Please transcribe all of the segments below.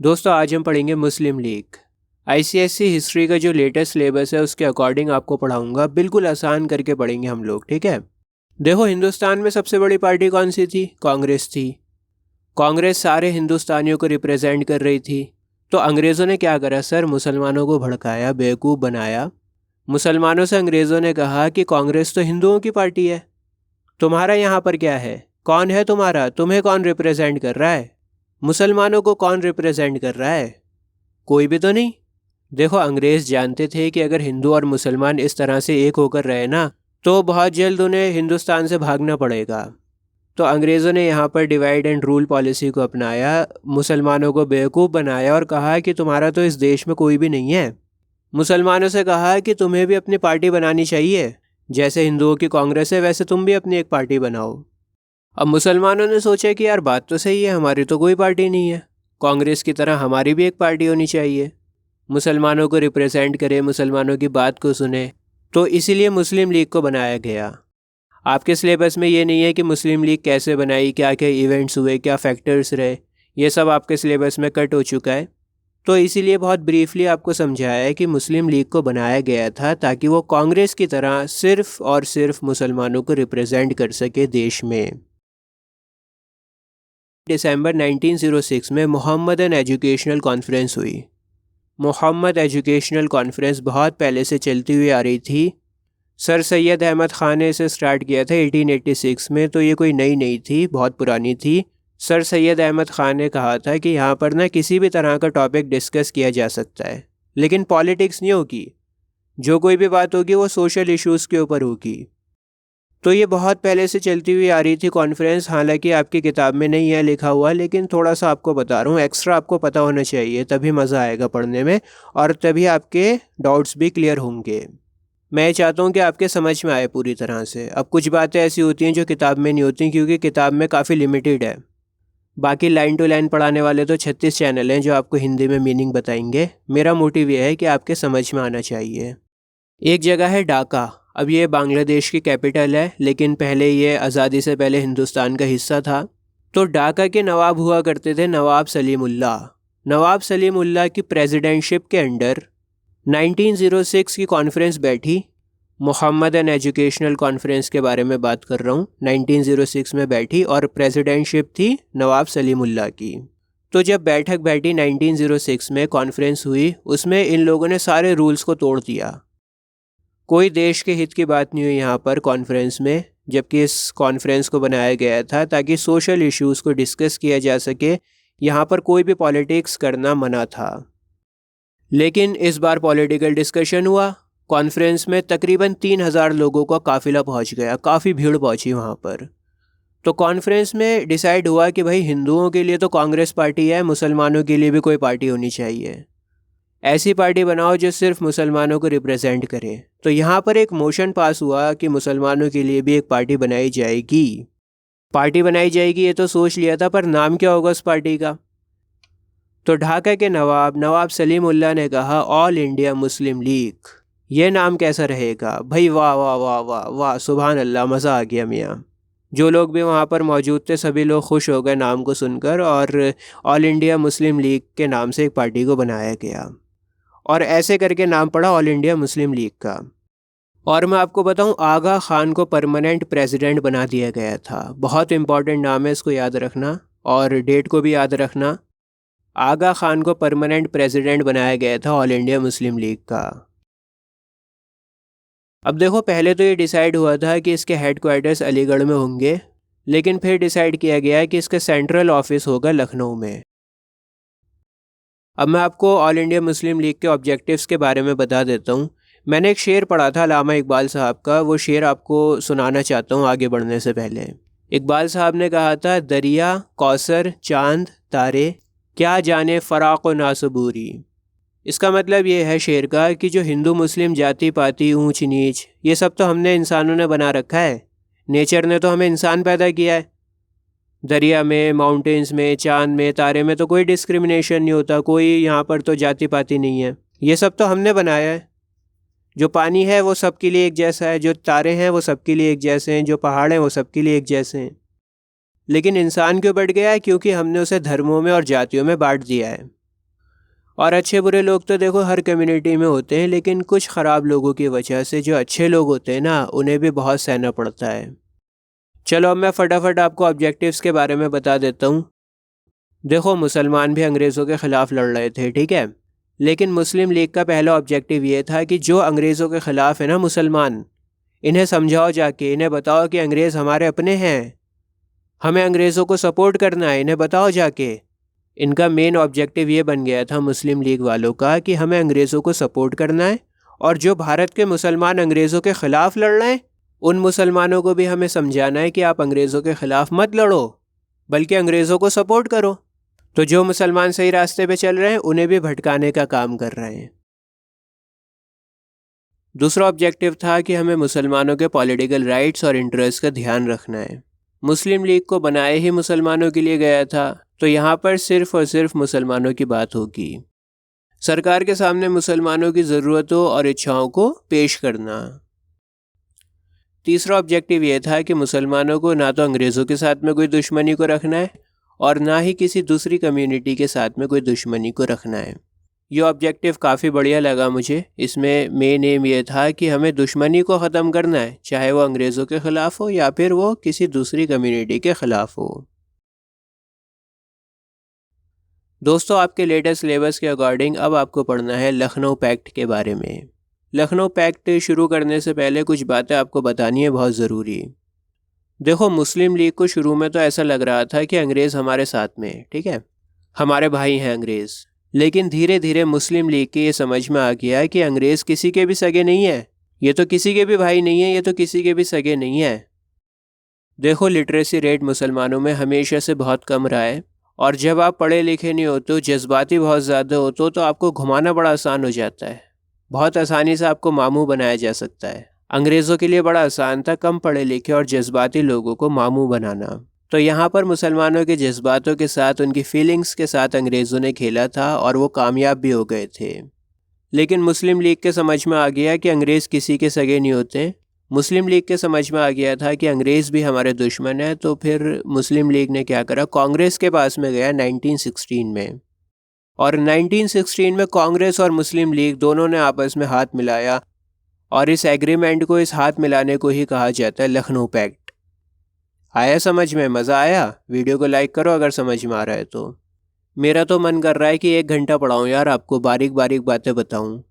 दोस्तों आज हम पढ़ेंगे मुस्लिम लीग। आईसीएसई हिस्ट्री का जो लेटेस्ट सिलेबस है उसके अकॉर्डिंग आपको पढ़ाऊंगा। बिल्कुल आसान करके पढ़ेंगे हम लोग, ठीक है। देखो, हिंदुस्तान में सबसे बड़ी पार्टी कौन सी थी? कांग्रेस थी। कांग्रेस सारे हिंदुस्तानियों को रिप्रेजेंट कर रही थी। तो अंग्रेज़ों ने क्या करा सर? मुसलमानों को भड़काया, बेवकूफ़ बनाया। मुसलमानों से अंग्रेज़ों ने कहा कि कांग्रेस तो हिंदुओं की पार्टी है, तुम्हारा यहाँ पर क्या है? कौन है तुम्हारा? तुम्हें कौन रिप्रेजेंट कर रहा है? मुसलमानों को कौन रिप्रेजेंट कर रहा है? कोई भी तो नहीं। देखो, अंग्रेज़ जानते थे कि अगर हिंदू और मुसलमान इस तरह से एक होकर रहे ना, तो बहुत जल्द उन्हें हिंदुस्तान से भागना पड़ेगा। तो अंग्रेज़ों ने यहाँ पर डिवाइड एंड रूल पॉलिसी को अपनाया, मुसलमानों को बेवकूफ़ बनाया और कहा कि तुम्हारा तो इस देश में कोई भी नहीं है। मुसलमानों से कहा कि तुम्हें भी अपनी पार्टी बनानी चाहिए, जैसे हिंदुओं की कांग्रेस है वैसे तुम भी अपनी एक पार्टी बनाओ। अब मुसलमानों ने सोचा कि यार बात तो सही है, हमारी तो कोई पार्टी नहीं है, कांग्रेस की तरह हमारी भी एक पार्टी होनी चाहिए, मुसलमानों को रिप्रेजेंट करे, मुसलमानों की बात को सुने। तो इसीलिए मुस्लिम लीग को बनाया गया। आपके सिलेबस में ये नहीं है कि मुस्लिम लीग कैसे बनाई, क्या क्या इवेंट्स हुए, क्या फैक्टर्स रहे, ये सब आपके सिलेबस में कट हो चुका है। तो इसीलिए बहुत ब्रीफली आपको समझाया है कि मुस्लिम लीग को बनाया गया था ताकि वो कांग्रेस की तरह सिर्फ और सिर्फ मुसलमानों को रिप्रेजेंट कर सके देश में। दिसंबर 1906 में मोहम्मदन एजुकेशनल कॉन्फ्रेंस हुई। मोहम्मद एजुकेशनल कॉन्फ्रेंस बहुत पहले से चलती हुई आ रही थी। सर सैयद अहमद ख़ान ने इसे स्टार्ट किया था 1886 में, तो ये कोई नई नहीं थी, बहुत पुरानी थी। सर सैयद अहमद ख़ान ने कहा था कि यहाँ पर ना किसी भी तरह का टॉपिक डिस्कस किया जा सकता है, लेकिन पॉलिटिक्स नहीं होगी। जो कोई भी बात होगी वो सोशल इश्यूज़ के ऊपर होगी। तो ये बहुत पहले से चलती हुई आ रही थी कॉन्फ्रेंस। हालांकि आपकी किताब में नहीं है लिखा हुआ, लेकिन थोड़ा सा आपको बता रहा हूँ, एक्स्ट्रा आपको पता होना चाहिए, तभी मज़ा आएगा पढ़ने में और तभी आपके डाउट्स भी क्लियर होंगे। मैं चाहता हूँ कि आपके समझ में आए पूरी तरह से। अब कुछ बातें ऐसी होती हैं जो किताब में नहीं होती, क्योंकि किताब में काफ़ी लिमिटेड है। बाकी लाइन टू लाइन पढ़ाने वाले तो 36 चैनल हैं जो आपको हिंदी में मीनिंग बताएंगे। मेरा मोटिव ये है कि आपके समझ में आना चाहिए। एक जगह है ढाका। अब ये बांग्लादेश की कैपिटल है, लेकिन पहले ये आज़ादी से पहले हिंदुस्तान का हिस्सा था। तो ढाका के नवाब हुआ करते थे नवाब सलीमुल्लाह। नवाब सलीमुल्लाह की प्रेसिडेंटशिप के अंडर 1906 की कॉन्फ्रेंस बैठी। मोहम्मदन एजुकेशनल कॉन्फ्रेंस के बारे में बात कर रहा हूँ। 1906 में बैठी और प्रेसिडेंटशिप थी नवाब सलीमुल्लाह की। तो जब बैठक बैठी 1906 में, कॉन्फ्रेंस हुई, उसमें इन लोगों ने सारे रूल्स को तोड़ दिया। कोई देश के हित की बात नहीं हुई यहाँ पर कॉन्फ्रेंस में, जबकि इस कॉन्फ्रेंस को बनाया गया था ताकि सोशल इश्यूज़ को डिस्कस किया जा सके। यहाँ पर कोई भी पॉलिटिक्स करना मना था। लेकिन इस बार पॉलिटिकल डिस्कशन हुआ। कॉन्फ्रेंस में तकरीबन 3000 लोगों का काफ़िला पहुँच गया, काफ़ी भीड़ पहुँची वहाँ पर। तो कॉन्फ्रेंस में डिसाइड हुआ कि भाई हिंदुओं के लिए तो कांग्रेस पार्टी है, मुसलमानों के लिए भी कोई पार्टी होनी चाहिए। ऐसी पार्टी बनाओ जो सिर्फ मुसलमानों को रिप्रेजेंट करे। तो यहाँ पर एक मोशन पास हुआ कि मुसलमानों के लिए भी एक पार्टी बनाई जाएगी। पार्टी बनाई जाएगी ये तो सोच लिया था, पर नाम क्या होगा उस पार्टी का? तो ढाका के नवाब सलीमुल्लाह ने कहा ऑल इंडिया मुस्लिम लीग। ये नाम कैसा रहेगा भाई? वाह वाह वाह वाह वाह, सुभान अल्लाह, मज़ा आ गया मियाँ। जो लोग भी वहाँ पर मौजूद थे सभी लोग खुश हो गए नाम को सुनकर, और ऑल इंडिया मुस्लिम लीग के नाम से एक पार्टी को बनाया गया और ऐसे करके नाम पड़ा ऑल इंडिया मुस्लिम लीग का। और मैं आपको बताऊं, आगा खान को परमानेंट प्रेसिडेंट बना दिया गया था। बहुत इंपॉर्टेंट नाम है, इसको याद रखना और डेट को भी याद रखना। आगा खान को परमानेंट प्रेसिडेंट बनाया गया था ऑल इंडिया मुस्लिम लीग का। अब देखो, पहले तो ये डिसाइड हुआ था कि इसके हेडक्वार्टर्स अलीगढ़ में होंगे, लेकिन फिर डिसाइड किया गया कि इसका सेंट्रल ऑफिस होगा लखनऊ में। अब मैं आपको ऑल इंडिया मुस्लिम लीग के ऑब्जेक्टिव्स के बारे में बता देता हूँ। मैंने एक शेर पढ़ा था अल्लामा इकबाल साहब का, वो शेर आपको सुनाना चाहता हूँ आगे बढ़ने से पहले। इकबाल साहब ने कहा था, दरिया कौसर चांद तारे क्या जाने फ़राक़ व नासबूरी। इसका मतलब ये है शेर का कि जो हिंदू मुस्लिम जाति पाति ऊंच नीच ये सब तो हमने इंसानों ने बना रखा है। नेचर ने तो हमें इंसान पैदा किया है। दरिया में, माउंटेन्स में, चांद में, तारे में तो कोई डिस्क्रिमिनेशन नहीं होता, कोई यहाँ पर तो जाति पाति नहीं है। ये सब तो हमने बनाया है। जो पानी है वो सबके लिए एक जैसा है, जो तारे हैं वो सबके लिए एक जैसे हैं, जो पहाड़ हैं वो सबके लिए एक जैसे हैं। लेकिन इंसान क्यों बढ़ गया है? क्योंकि हमने उसे धर्मों में और जातियों में बांट दिया है। और अच्छे बुरे लोग तो देखो हर कम्युनिटी में होते हैं, लेकिन कुछ ख़राब लोगों की वजह से जो अच्छे लोग होते हैं ना, उन्हें भी बहुत सहना पड़ता है। चलो अब मैं फटाफट आपको ऑब्जेक्टिव्स के बारे में बता देता हूँ। देखो, मुसलमान भी अंग्रेज़ों के ख़िलाफ़ लड़ रहे थे, ठीक है, लेकिन मुस्लिम लीग का पहला ऑब्जेक्टिव ये था कि जो अंग्रेज़ों के ख़िलाफ़ है ना मुसलमान, इन्हें समझाओ जाके, इन्हें बताओ कि अंग्रेज़ हमारे अपने हैं, हमें अंग्रेज़ों को सपोर्ट करना है, इन्हें बताओ जाके। इनका मेन ऑब्जेक्टिव ये बन गया था मुस्लिम लीग वालों का कि हमें अंग्रेज़ों को सपोर्ट करना है, और जो भारत के मुसलमान अंग्रेज़ों के ख़िलाफ़ लड़ रहे हैं, उन मुसलमानों को भी हमें समझाना है कि आप अंग्रेज़ों के ख़िलाफ़ मत लड़ो, बल्कि अंग्रेज़ों को सपोर्ट करो। तो जो मुसलमान सही रास्ते पे चल रहे हैं, उन्हें भी भटकाने का काम कर रहे हैं। दूसरा ऑब्जेक्टिव था कि हमें मुसलमानों के पॉलिटिकल राइट्स और इंटरेस्ट का ध्यान रखना है। मुस्लिम लीग को बनाए ही मुसलमानों के लिए गया था, तो यहाँ पर सिर्फ और सिर्फ मुसलमानों की बात होगी। सरकार के सामने मुसलमानों की ज़रूरतों और इच्छाओं को पेश करना। तीसरा ऑब्जेक्टिव ये था कि मुसलमानों को ना तो अंग्रेज़ों के साथ में कोई दुश्मनी को रखना है, और ना ही किसी दूसरी कम्युनिटी के साथ में कोई दुश्मनी को रखना है। ये ऑब्जेक्टिव काफ़ी बढ़िया लगा मुझे। इसमें मेन एम ये था कि हमें दुश्मनी को ख़त्म करना है, चाहे वो अंग्रेज़ों के ख़िलाफ़ हो या फिर वो किसी दूसरी कम्युनिटी के ख़िलाफ़ हो। दोस्तों, आपके लेटेस्ट सिलेबस के अकॉर्डिंग अब आपको पढ़ना है लखनऊ पैक्ट के बारे में। लखनऊ पैक्ट शुरू करने से पहले कुछ बातें आपको बतानी है बहुत ज़रूरी। देखो, मुस्लिम लीग को शुरू में तो ऐसा लग रहा था कि अंग्रेज़ हमारे साथ में, ठीक है, हमारे भाई हैं अंग्रेज़। लेकिन धीरे धीरे मुस्लिम लीग की ये समझ में आ गया कि अंग्रेज़ किसी के भी सगे नहीं है, ये तो किसी के भी भाई नहीं है, ये तो किसी के भी सगे नहीं है। देखो, लिटरेसी रेट मुसलमानों में हमेशा से बहुत कम रहा है, और जब आप पढ़े लिखे नहीं होते हो, जज्बाती बहुत ज़्यादा होते हो, तो आपको घुमाना बड़ा आसान हो जाता है। बहुत आसानी से आपको मामू बनाया जा सकता है। अंग्रेज़ों के लिए बड़ा आसान था कम पढ़े लिखे और जज्बाती लोगों को मामू बनाना। तो यहाँ पर मुसलमानों के जज्बातों के साथ, उनकी फीलिंग्स के साथ अंग्रेज़ों ने खेला था, और वो कामयाब भी हो गए थे। लेकिन मुस्लिम लीग के समझ में आ गया कि अंग्रेज़ किसी के सगे नहीं होते। मुस्लिम लीग के समझ में आ गया था कि अंग्रेज़ भी हमारे दुश्मन हैं। तो फिर मुस्लिम लीग ने क्या करा, कांग्रेस के पास में गया 1916 में, और 1916 में कांग्रेस और मुस्लिम लीग दोनों ने आपस में हाथ मिलाया, और इस एग्रीमेंट को, इस हाथ मिलाने को ही कहा जाता है लखनऊ पैक्ट। आया समझ में? मज़ा आया? वीडियो को लाइक करो अगर समझ में आ रहा है तो। मेरा तो मन कर रहा है कि 1 घंटा पढ़ाऊँ यार, आपको बारीक बारीक बातें बताऊँ,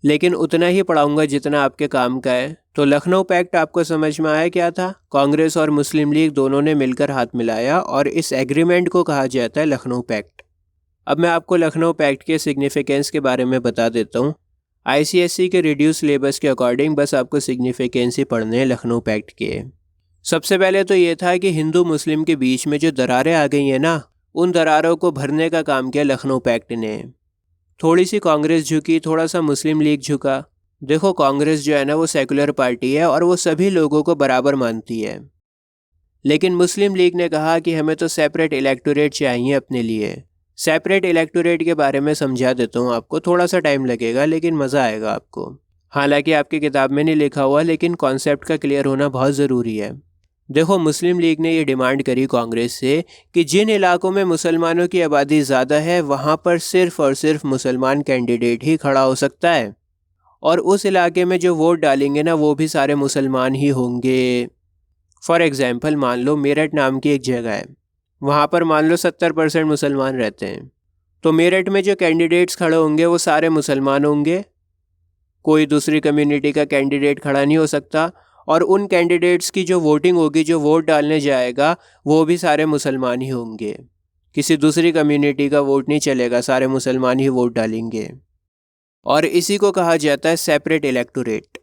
लेकिन उतना ही पढ़ाऊँगा जितना आपके काम का है। तो लखनऊ पैक्ट आपको समझ में आया क्या था? कांग्रेस और मुस्लिम लीग दोनों ने मिलकर हाथ मिलाया, और इस एग्रीमेंट को कहा जाता है लखनऊ पैक्ट। अब मैं आपको लखनऊ पैक्ट के सिग्निफिकेंस के बारे में बता देता हूँ। ICSE के रिड्यूस सिलेबस के अकॉर्डिंग बस आपको सिग्निफिकेंस ही पढ़ने हैं लखनऊ पैक्ट के। सबसे पहले तो ये था कि हिंदू मुस्लिम के बीच में जो दरारें आ गई हैं ना, उन दरारों को भरने का काम किया लखनऊ पैक्ट ने। थोड़ी सी कांग्रेस झुकी, थोड़ा सा मुस्लिम लीग झुका। देखो, कांग्रेस जो है ना, वो सेकुलर पार्टी है और वो सभी लोगों को बराबर मानती है। लेकिन मुस्लिम लीग ने कहा कि हमें तो सेपरेट इलेक्टोरेट चाहिए अपने लिए। सेपरेट इलेक्टोरेट के बारे में समझा देता हूँ आपको, थोड़ा सा टाइम लगेगा लेकिन मज़ा आएगा आपको। हालांकि आपकी किताब में नहीं लिखा हुआ, लेकिन कॉन्सेप्ट का क्लियर होना बहुत ज़रूरी है। देखो, मुस्लिम लीग ने ये डिमांड करी कांग्रेस से कि जिन इलाकों में मुसलमानों की आबादी ज़्यादा है, वहाँ पर सिर्फ़ और सिर्फ मुसलमान कैंडिडेट ही खड़ा हो सकता है, और उस इलाके में जो वोट डालेंगे ना, वो भी सारे मुसलमान ही होंगे। फॉर एग्ज़ाम्पल, मान लो मेरठ नाम की एक जगह है, वहाँ पर मान लो 70% मुसलमान रहते हैं, तो मेरठ में जो कैंडिडेट्स खड़े होंगे वो सारे मुसलमान होंगे, कोई दूसरी कम्युनिटी का कैंडिडेट खड़ा नहीं हो सकता। और उन कैंडिडेट्स की जो वोटिंग होगी, जो वोट डालने जाएगा, वो भी सारे मुसलमान ही होंगे, किसी दूसरी कम्युनिटी का वोट नहीं चलेगा, सारे मुसलमान ही वोट डालेंगे। और इसी को कहा जाता है सेपरेट इलेक्टोरेट।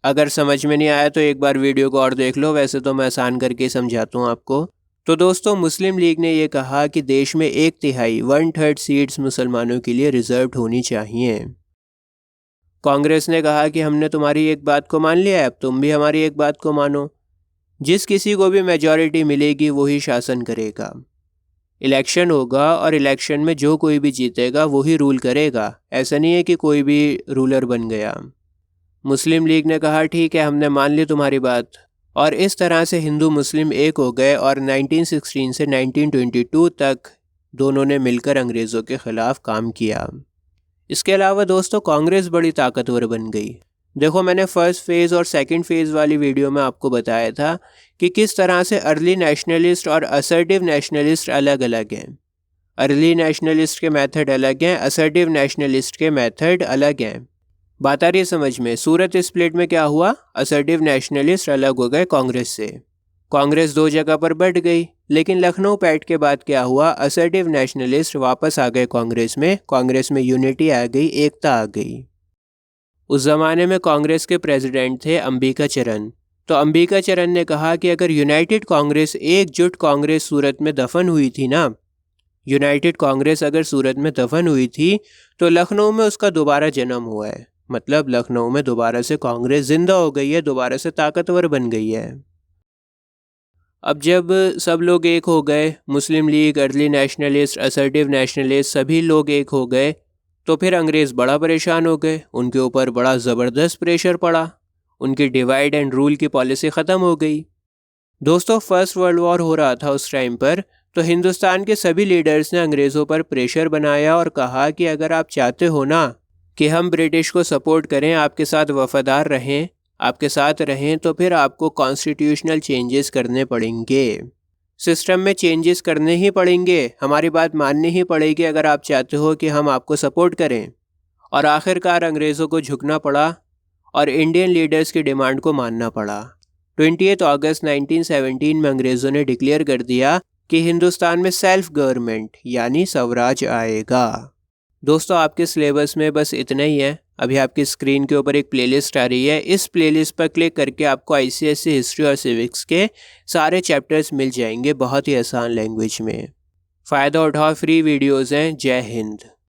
अगर समझ में नहीं आया तो एक बार वीडियो को और देख लो, वैसे तो मैं आसान करके समझाता हूँ आपको। तो दोस्तों, मुस्लिम लीग ने ये कहा कि देश में 1/3 1/3 सीट्स मुसलमानों के लिए रिजर्व होनी चाहिए। कांग्रेस ने कहा कि हमने तुम्हारी एक बात को मान लिया है, अब तुम भी हमारी एक बात को मानो। जिस किसी को भी मेजॉरिटी मिलेगी वही शासन करेगा। इलेक्शन होगा और इलेक्शन में जो कोई भी जीतेगा वही रूल करेगा, ऐसा नहीं है कि कोई भी रूलर बन गया। मुस्लिम लीग ने कहा ठीक है, हमने मान ली तुम्हारी बात, और इस तरह से हिंदू मुस्लिम एक हो गए, और 1916 से 1922 तक दोनों ने मिलकर अंग्रेज़ों के ख़िलाफ़ काम किया। इसके अलावा दोस्तों कांग्रेस बड़ी ताकतवर बन गई। देखो मैंने फर्स्ट फेज़ और सेकंड फेज़ वाली वीडियो में आपको बताया था कि किस तरह से अर्ली नेशनलिस्ट और असर्टिव नेशनलिस्ट अलग अलग हैं। अर्ली नेशनलिस्ट के मेथड अलग हैं, असर्टिव नेशनलिस्ट के मेथड अलग हैं। बात आ रही है समझ में? सूरत स्प्लिट में क्या हुआ, असर्टिव नेशनलिस्ट अलग हो गए कांग्रेस से, कांग्रेस 2 जगह पर बढ़ गई। लेकिन लखनऊ पैक्ट के बाद क्या हुआ, असर्टिव नेशनलिस्ट वापस आ गए कांग्रेस में यूनिटी आ गई, एकता आ गई। उस ज़माने में कांग्रेस के प्रेसिडेंट थे अंबिका चरण। तो अंबिका चरण ने कहा कि अगर यूनाइटेड कांग्रेस, एकजुट कांग्रेस सूरत में दफन हुई थी ना, यूनाइटेड कांग्रेस अगर सूरत में दफन हुई थी तो लखनऊ में उसका दोबारा जन्म हुआ है। मतलब लखनऊ में दोबारा से कांग्रेस जिंदा हो गई है, दोबारा से ताकतवर बन गई है। अब जब सब लोग एक हो गए, Muslim League, early nationalist, assertive nationalist, सभी लोग एक हो गए, तो फिर अंग्रेज़ बड़ा परेशान हो गए। उनके ऊपर बड़ा ज़बरदस्त प्रेशर पड़ा, उनकी डिवाइड एंड रूल की पॉलिसी ख़त्म हो गई। दोस्तों फर्स्ट वर्ल्ड वॉर हो रहा था उस टाइम पर, तो हिंदुस्तान के सभी लीडर्स ने अंग्रेज़ों पर प्रेशर बनाया और कहा कि अगर आप चाहते हो ना कि हम ब्रिटिश को सपोर्ट करें, आपके साथ वफादार रहें, आपके साथ रहें, तो फिर आपको कॉन्स्टिट्यूशनल चेंजेस करने पड़ेंगे, सिस्टम में चेंजेस करने ही पड़ेंगे, हमारी बात माननी ही पड़ेगी अगर आप चाहते हो कि हम आपको सपोर्ट करें। और आखिरकार अंग्रेज़ों को झुकना पड़ा और इंडियन लीडर्स की डिमांड को मानना पड़ा। 20 अगस्त 1917 में अंग्रेज़ों ने डिक्लेयर कर दिया कि हिंदुस्तान में सेल्फ गवर्नमेंट यानी स्वराज आएगा। दोस्तों आपके सिलेबस में बस इतना ही है। अभी आपकी स्क्रीन के ऊपर एक प्लेलिस्ट आ रही है, इस प्लेलिस्ट पर क्लिक करके आपको आईसीएसई हिस्ट्री और सिविक्स के सारे चैप्टर्स मिल जाएंगे बहुत ही आसान लैंग्वेज में। फ़ायदा उठाओ, फ्री वीडियोज़ हैं। जय हिंद।